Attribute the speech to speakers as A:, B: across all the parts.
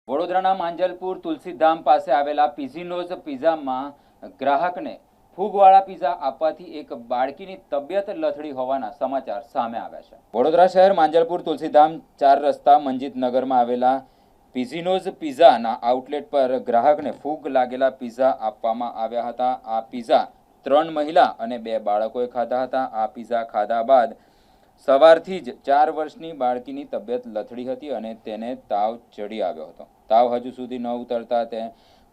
A: વડોદરાના માંજલપુર તુલસીધામ પાસે આવેલા પીઝીનોઝ પિઝામાં ગ્રાહકને ફૂગવાળા પિઝા આપવાથી એક બાળકીની તબિયત લથડી હોવાના સમાચાર સામે આવ્યા છે। વડોદરા શહેર માંજલપુર તુલસીધામ 4 રસ્તા મંજીત નગરમાં આવેલા પીઝીનોઝ પિઝાના આઉટલેટ પર ગ્રાહકને ફૂગ લાગેલા પિઝા આપવામાં આવ્યા હતા। આ પિઝા 3 મહિલા અને 2 બાળકોએ ખાધા હતા। આ પિઝા ખાધા બાદ સવારથી જ 4 વર્ષની બાળકીની તબિયત લથડી હતી અને તેને તાવ ચડી આવ્યો હતો। તાવ હજુ સુધી ન ઉતરતા તે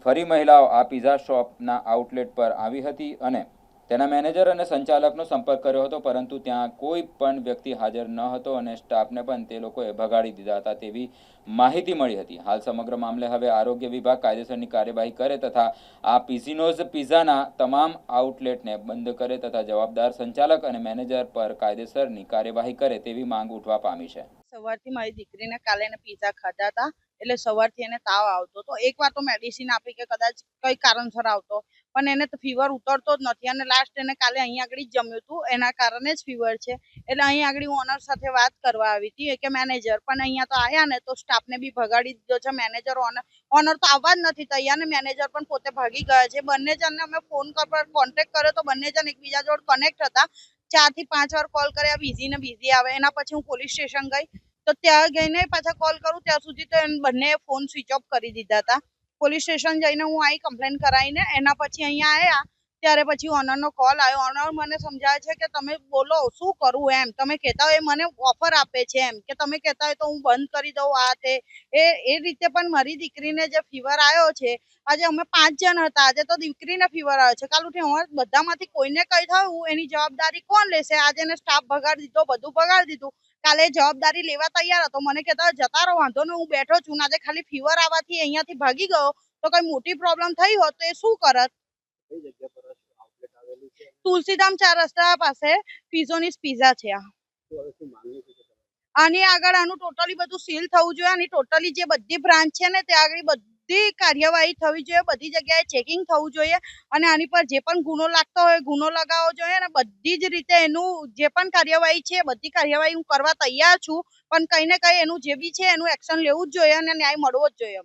A: ફરી મહિલાઓ આ પિઝા શોપના આઉટલેટ પર આવી હતી અને તેના મેનેજર અને સંચાલકનો સંપર્ક કર્યો હતો, પરંતુ ત્યાં કોઈ પણ વ્યક્તિ હાજર ન હતો અને સ્ટાફને પણ તે લોકોએ ભગાડી દીધા હતા તેવી માહિતી મળી હતી। હાલ સમગ્ર મામલે હવે આરોગ્ય વિભાગ કાયદેસરની કાર્યવાહી કરે તથા આ પીઝીનોઝ પિઝાના તમામ આઉટલેટને બંધ કરે તથા જવાબદાર સંચાલક અને મેનેજર પર કાયદેસરની કાર્યવાહી કરે તેવી માંગ ઉઠવા પામી છે।
B: સવારથી મારી દીકરીને કાલે એને પીઝા ખાધા હતા, એટલે સવારથી એને તાવ આવતો હતો। એકવાર તો મેડિસિન આપી કે કદાચ કઈ કારણસર આવતો, પણ એને તો ફીવર ઉતરતો જ નથી અને લાસ્ટ એને કાલે અહીંયા આગળ જ જમ્યું હતું, એના કારણે જ ફીવર છે। એટલે અહીંયા આગળ ઓનર સાથે વાત કરવા આવી હતી કે મેનેજર, પણ અહીંયા તો આવ્યા ને તો સ્ટાફને બી ભગાડી દીધો છે। મેનેજર ઓનર તો આવવા જ નથી તૈયાર ને મેનેજર પણ પોતે ભાગી ગયા છે। બંને જણને અમે ફોન પર કોન્ટેક્ટ કર્યો તો બંને જણ એકબીજા જોડે કનેક્ટ હતા। 4 થી 5 વાર કોલ કર્યા, બીઝી આવે। એના પછી હું પોલીસ સ્ટેશન ગઈ તો ત્યાં જઈને પાછા કોલ કરું ત્યાં સુધી તો બંને ફોન સ્વિચ ઓફ કરી દીધા હતા। પોલીસ સ્ટેશન જઈને હું આવી કમ્પ્લેન કરાવીને એના પછી અહીંયા આવ્યા ત્યારે પછી ઓનરનો કોલ આવ્યો। ઓનર મને સમજાવે છે કે તમે બોલો શું કરું એમ, તમે કહેતા હોય મને ઓફર આપે છે એમ કે તમે કહેતા હોય તો હું બંધ કરી દઉં આ તે એ રીતે। પણ મારી દીકરીને જે ફીવર આવ્યો છે, આજે અમે 5 જણ હતા, આજે તો દીકરીને ફીવર આવ્યો છે, કાલ ઉઠી અમારે બધામાંથી કોઈને કઈ થયું એની જવાબદારી કોણ લેશે? આજે એને સ્ટાફ ભગાડી દીધો, બધું ભગાડી દીધું, કાલે જવાબદારી લેવા તૈયાર હતો, મને કહેતા જતા રહો, વાંધો ને હું બેઠો છું, આજે ખાલી ફીવર આવવાથી અહીંયાથી ભાગી ગયો તો કઈ મોટી પ્રોબ્લેમ થઈ હોત તો એ શું કરત? તુલસીધામ 4 રસ્તા પાસે પીઝોનીઝ પિઝા છે। આની આગળ આનું ટોટલી બધું સીલ થવું જોઈએ, આની ટોટલી જે બધી બ્રાન્ચ છે ને ત્યાં આગળ બધી કાર્યવાહી થવી જોઈએ, બધી જગ્યાએ ચેકિંગ થવું જોઈએ અને આની પર જે પણ ગુનો લાગતો હોય ગુનો લગાવવો જોઈએ અને બધી જ રીતે એનું જે પણ કાર્યવાહી છે બધી કાર્યવાહી હું કરવા તૈયાર છું, પણ કઈ ને કઈ એનું જે બી છે એનું એક્શન લેવું જ જોઈએ અને ન્યાય મળવો જ જોઈએ।